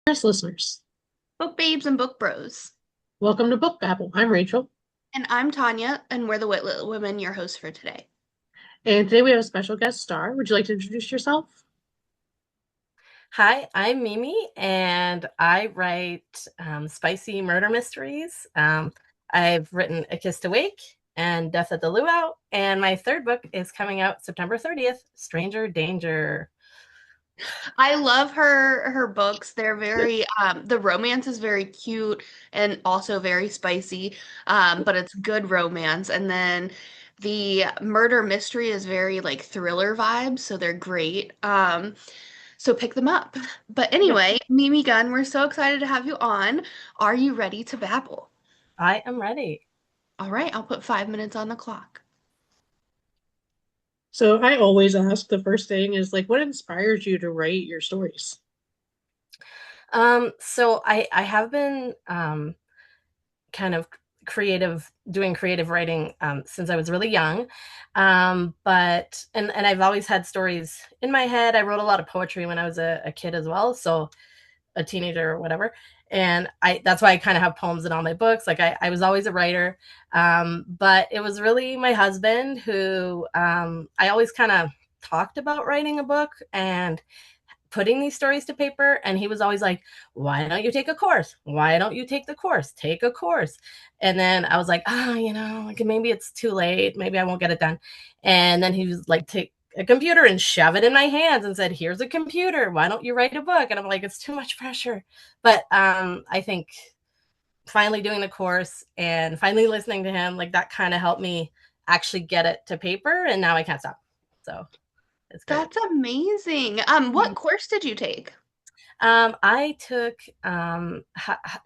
Listeners. Book babes and book bros. Welcome to Book Babble. I'm Rachel, And I'm Tanya, and we're the Wit Little Women, your hosts for today. and today we have a special guest star. Would you like to introduce yourself? Hi, I'm Mimi, and I write spicy murder mysteries. I've written A Kiss to Wake and Death at the Luau, and my third book is coming out September 30th, Stranger Danger. I love her books. They're very the romance is very cute and also very spicy. But it's good romance. And then the murder mystery is very like thriller vibes, so they're great. So pick them up. But Yeah, anyway, Mimi Gunn, we're so excited to have you on. Are you ready to babble? I am ready. All right, I'll put 5 minutes on the clock. So I always ask the first thing is like, what inspires you to write your stories? So I have been kind of doing creative writing since I was really young. But I've always had stories in my head. I wrote a lot of poetry when I was a kid as well, so a teenager or whatever. And that's why I kind of have poems in all my books. Like I was always a writer. But it was really my husband who I always kind of talked about writing a book and putting these stories to paper, and he was always like, why don't you take a course? Why don't you take the course? Take a course. And then I was like, like maybe it's too late, maybe I won't get it done. And then he was like, take a computer and shove it in my hands and said, here's a computer, why don't you write a book? And I'm like, it's too much pressure. But I think finally doing the course and finally listening to him, like that kind of helped me actually get it to paper, and now I can't stop. So it's great. That's amazing. What course did you take? I took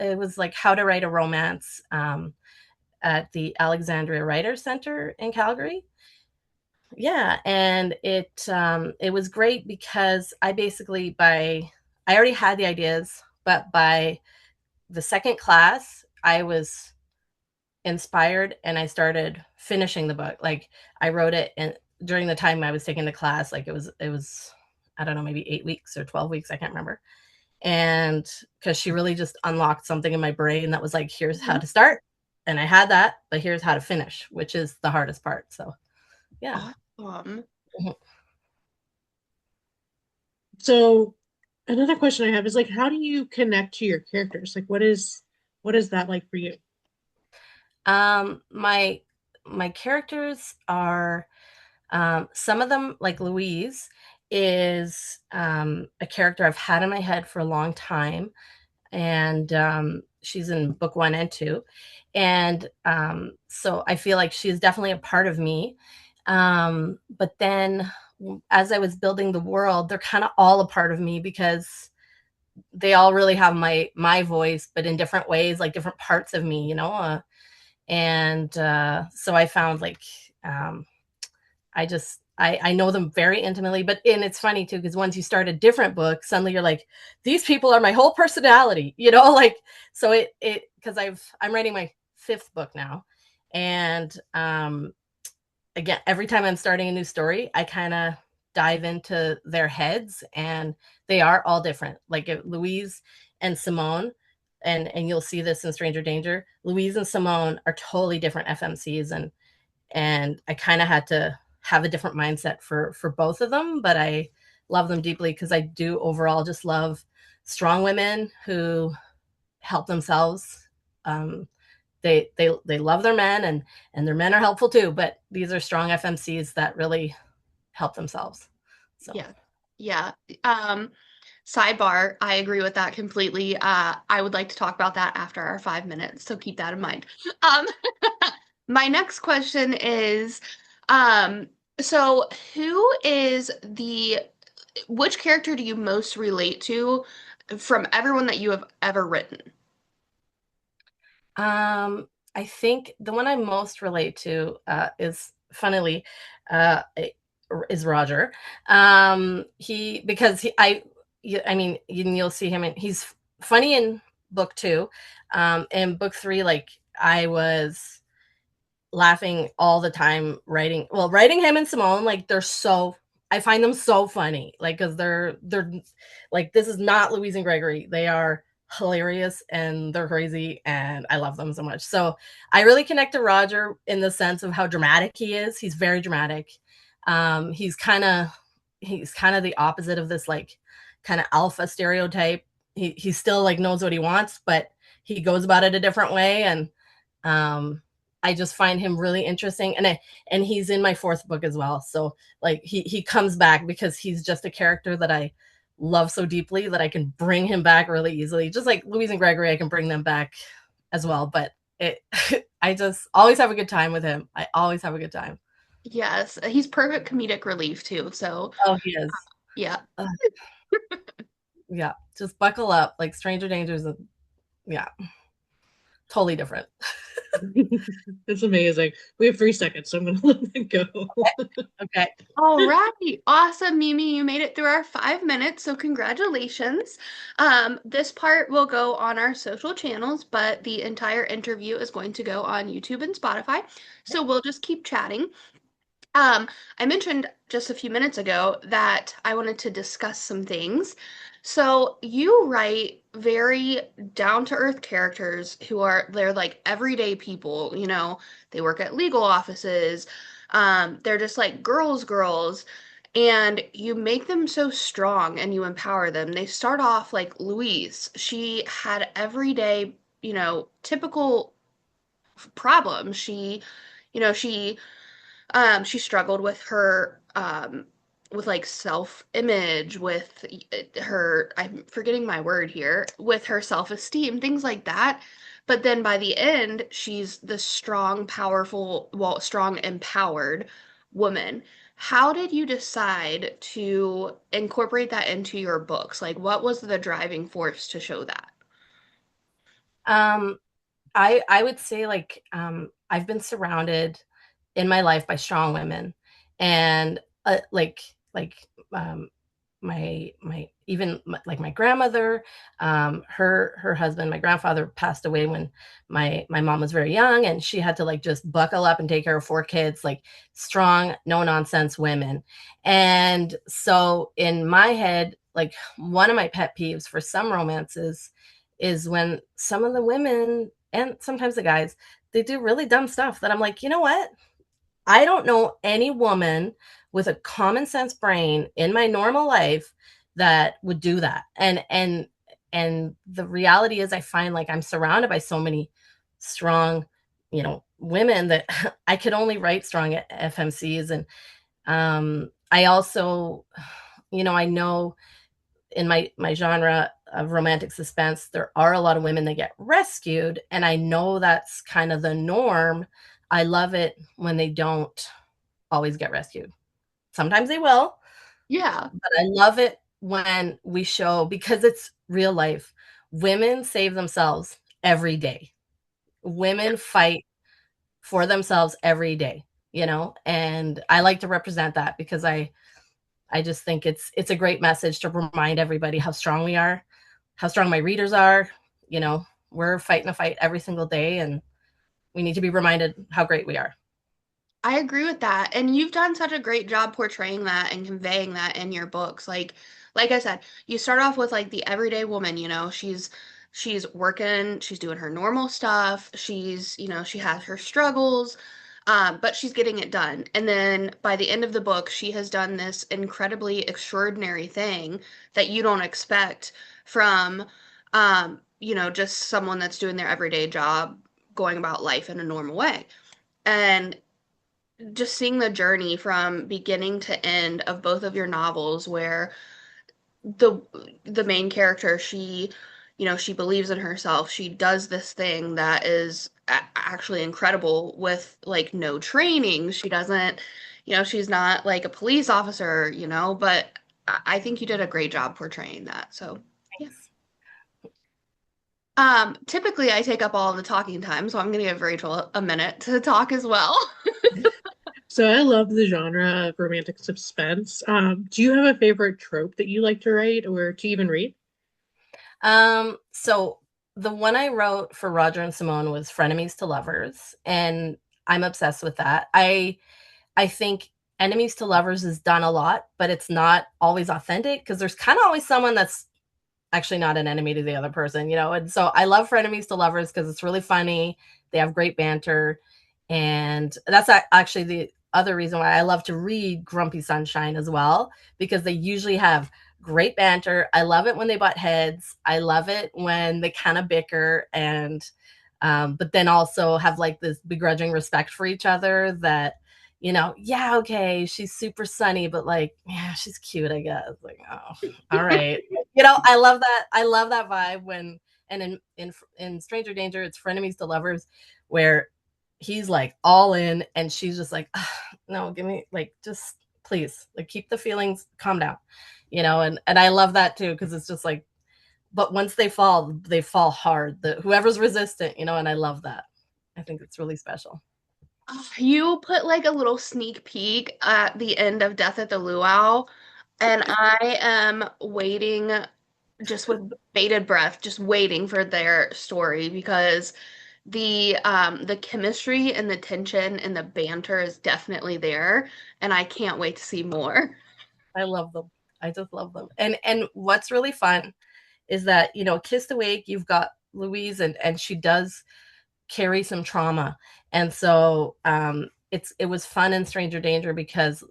it was like how to write a romance at the Alexandria Writers Center in Calgary. Yeah, and it was great because I already had the ideas, but by the second class, I was inspired and I started finishing the book. Like I wrote it and during the time I was taking the class, like it was I don't know, maybe 8 weeks or 12 weeks, I can't remember. And because she really just unlocked something in my brain that was like, here's how Mhm. to start, and I had that, but here's how to finish, which is the hardest part. So yeah. Awesome. Mhm. So another question I have is like, how do you connect to your characters? Like, what is that like for you? My characters are some of them, like Louise is a character I've had in my head for a long time, and she's in book one and two. And so I feel like she's definitely a part of me. But then as I was building the world, they're kind of all a part of me because they all really have my voice, but in different ways, like different parts of me, and so I found like um, I know them very intimately, but and it's funny too because once you start a different book, suddenly you're like, these people are my whole personality, like so it because I'm writing my fifth book now, and again every time I'm starting a new story, I kind of dive into their heads, and they are all different. Like Louise and Simone, and you'll see this in Stranger Danger. Louise and Simone are totally different FMCs, and I kind of had to have a different mindset for both of them, but I love them deeply because I do overall just love strong women who help themselves. Um, they love their men, and their men are helpful too, but these are strong FMCs that really help themselves. So Yeah. Yeah. Um, Sidebar, I agree with that completely. I would like to talk about that after our 5 minutes, so keep that in mind. Um, my next question is, um, so who is which character do you most relate to from everyone that you have ever written? I think the one I most relate to is funnily uh, is Roger. He because he I mean you'll see him and he's funny in book two. In book three, like I was laughing all the time writing him and Simone, like they're so I find them so funny, like because they're like this is not Louise and Gregory. They are hilarious and they're crazy, and I love them so much. So I really connect to Roger in the sense of how dramatic he is. He's very dramatic. He's kind of the opposite of this like kind of alpha stereotype. He still like knows what he wants, but he goes about it a different way, and I just find him really interesting. And he's in my fourth book as well. So like he comes back because he's just a character that I love so deeply that I can bring him back really easily. Just like Louise and Gregory, I can bring them back as well. But it I just always have a good time with him. I always have a good time. Yes, he's perfect comedic relief too. So Oh, he is. yeah. Uh, yeah. Just buckle up. Like Stranger Dangers. Yeah. Totally different. It's amazing. We have 3 seconds, so I'm gonna let it go. Okay. All right. Awesome, Mimi. You made it through our 5 minutes, so congratulations. This part will go on our social channels, but the entire interview is going to go on YouTube and Spotify. So we'll just keep chatting. I mentioned just a few minutes ago that I wanted to discuss some things. So you write very down-to-earth characters they're like everyday people, they work at legal offices. They're just like girls, and you make them so strong and you empower them. They start off like Louise. She had everyday, typical problems. She struggled with her with like self-image, with her, I'm forgetting my word here, with her self-esteem, things like that. But then by the end, she's the strong, powerful, well, strong, empowered woman. How did you decide to incorporate that into your books? Like, what was the driving force to show that? Um, I would say like I've been surrounded in my life by strong women, and like um, my even like my grandmother, her husband, my grandfather passed away when my mom was very young, and she had to like just buckle up and take care of 4 kids, like strong, no nonsense women. And so in my head, like one of my pet peeves for some romances is when some of the women and sometimes the guys, they do really dumb stuff that I'm like, you know what? I don't know any woman with a common sense brain in my normal life that would do that. And the reality is I find like I'm surrounded by so many strong, women that I could only write strong FMCs. And I also, I know in my genre of romantic suspense, there are a lot of women that get rescued, and I know that's kind of the norm. I love it when they don't always get rescued. Sometimes they will, Yeah. but I love it when we show, because it's real life. Women save themselves every day. Women fight for themselves every day, and I like to represent that because I just think it's a great message to remind everybody how strong we are, how strong my readers are. We're fighting a fight every single day, and we need to be reminded how great we are. I agree with that. And you've done such a great job portraying that and conveying that in your books. Like I said, you start off with like the everyday woman, she's working, she's doing her normal stuff. She has her struggles, but she's getting it done. And then by the end of the book, she has done this incredibly extraordinary thing that you don't expect from just someone that's doing their everyday job, going about life in a normal way. And just seeing the journey from beginning to end of both of your novels, where the the main character, she believes in herself, she does this thing that is actually incredible with like no training. She doesn't, she's not like a police officer, but I think you did a great job portraying that. So yeah. Thanks. Typically I take up all of the talking time, so I'm gonna give Rachel a minute to talk as well. So I love the genre of romantic suspense. Do you have a favorite trope that you like to write or to even read? So the one I wrote for Roger and Simone was frenemies to lovers, and I'm obsessed with that. I think enemies to lovers is done a lot, but it's not always authentic because there's kind of always someone that's actually not an enemy to the other person, you know? And so I love for enemies to lovers because it's really funny. They have great banter. And that's actually the other reason why I love to read Grumpy Sunshine as well, because they usually have great banter. I love it when they butt heads. I love it when they kind of bicker and, but then also have like this begrudging respect for each other that, you know, yeah, okay, she's super sunny, but like, yeah, she's cute, I guess. Like, oh, all right. You know, I love that. I love that vibe when, and in Stranger Danger, it's frenemies to lovers, where he's like all in, and she's just like, no, give me like, just please, like, keep the feelings, calm down, you know. And I love that too because it's just like, but once they fall hard. The whoever's resistant, you know, and I love that. I think it's really special. You put like a little sneak peek at the end of Death at the Luau, and I am waiting just with bated breath, just waiting for their story because the chemistry and the tension and the banter is definitely there, and I can't wait to see more. I love them. I just love them. And what's really fun is that, you know, Kissed Awake, you've got Louise, and she does carry some trauma. And so it was fun in Stranger Danger because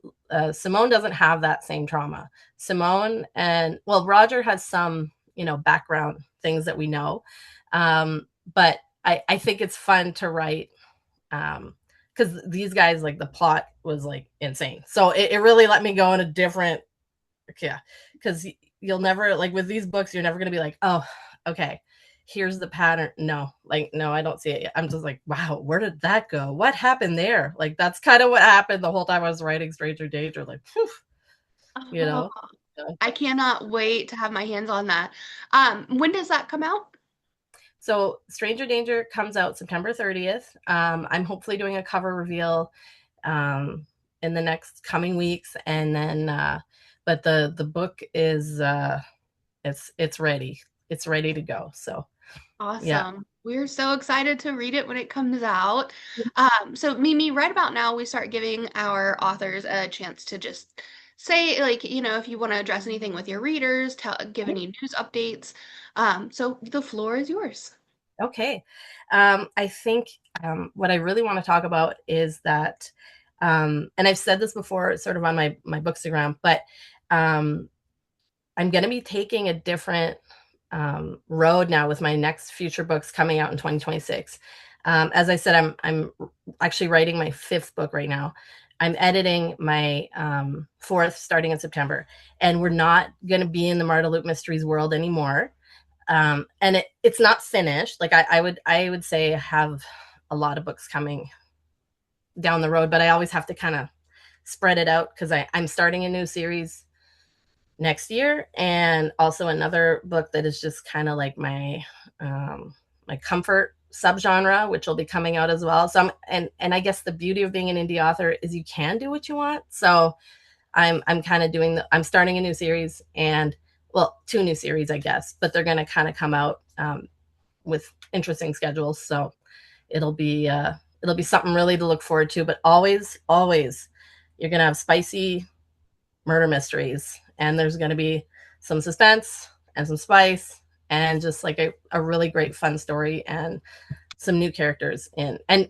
Simone doesn't have that same trauma. Simone and, well, Roger has some, you know, background things that we know. But I think it's fun to write because these guys, like, the plot was like insane. So it really let me go in a different, yeah, because you'll never, like, with these books, you're never going to be like, oh, okay, here's the pattern. No, like, no, I don't see it yet. I'm just like, wow, where did that go? What happened there? Like, that's kind of what happened the whole time I was writing Stranger Danger. Like, whew, you Oh, know. I cannot wait to have my hands on that. When does that come out? So Stranger Danger comes out September 30th. I'm hopefully doing a cover reveal um, in the next coming weeks, and then but the book is it's ready. It's ready to go. So yeah. Awesome. We're so excited to read it when it comes out. So Mimi, right about now, we start giving our authors a chance to just say, like, if you want to address anything with your readers, give any news updates. So the floor is yours. Okay. I think what I really want to talk about is that, and I've said this before, sort of on my Bookstagram, but um, I'm going to be taking a different road now with my next future books coming out in 2026. As I said, I'm actually writing my 5th book right now. I'm editing my 4th starting in September, and we're not going to be in the Marta Luke Mysteries world anymore. And it's not finished. Like, I would say I have a lot of books coming down the road, but I always have to kind of spread it out because I'm starting a new series next year, and also another book that is just kind of like my comfort subgenre, which will be coming out as well. So and I guess the beauty of being an indie author is you can do what you want. So I'm kind of I'm starting a new series, and, well, 2 new series, I guess, but they're going to kind of come out with interesting schedules. So it'll be it'll be something really to look forward to. But always, you're going to have spicy murder mysteries, and there's going to be some suspense and some spice, and just like a really great fun story, and some new characters in. And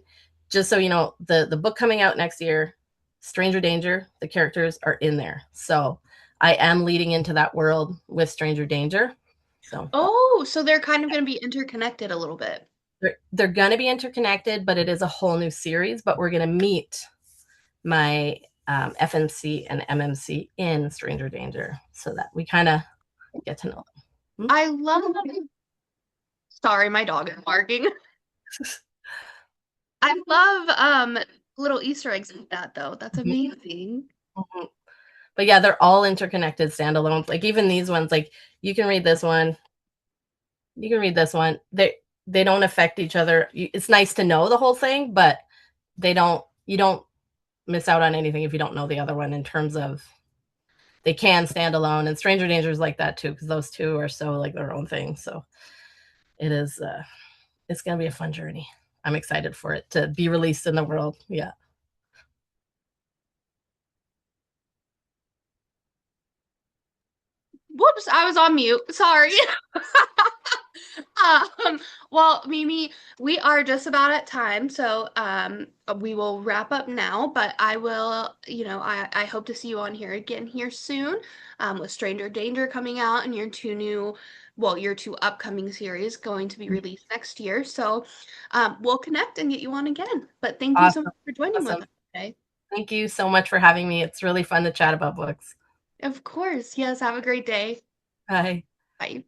just so you know, the book coming out next year, Stranger Danger, the characters are in there. So I am leading into that world with Stranger Danger. So Oh, so they're kind of going to be interconnected a little bit. they're going to be interconnected, but it is a whole new series. But we're going to meet my FNC and MMC in Stranger Danger so that we kind of get to know them. I love Sorry, my dog is barking. I love little Easter eggs like that though. That's amazing. Mhm. But yeah, they're all interconnected standalones. Like, even these ones, like, you can read this one, you can read this one. They don't affect each other. It's nice to know the whole thing, but you don't miss out on anything if you don't know the other one, in terms of they can stand alone. And Stranger Danger is like that too, because those two are so like their own thing. So it is it's gonna be a fun journey. I'm excited for it to be released in the world. Yeah. Whoops, I was on mute. Sorry. Um, well, Mimi, we are just about at time, so we will wrap up now, but I will, I hope to see you on here again here soon, with Stranger Danger coming out and your two upcoming series going to be released next year. So we'll connect and get you on again. But thank you so Awesome. much for joining with Awesome. us today. Thank you so much for having me. It's really fun to chat about books. Of course. Yes, have a great day. Bye. Bye.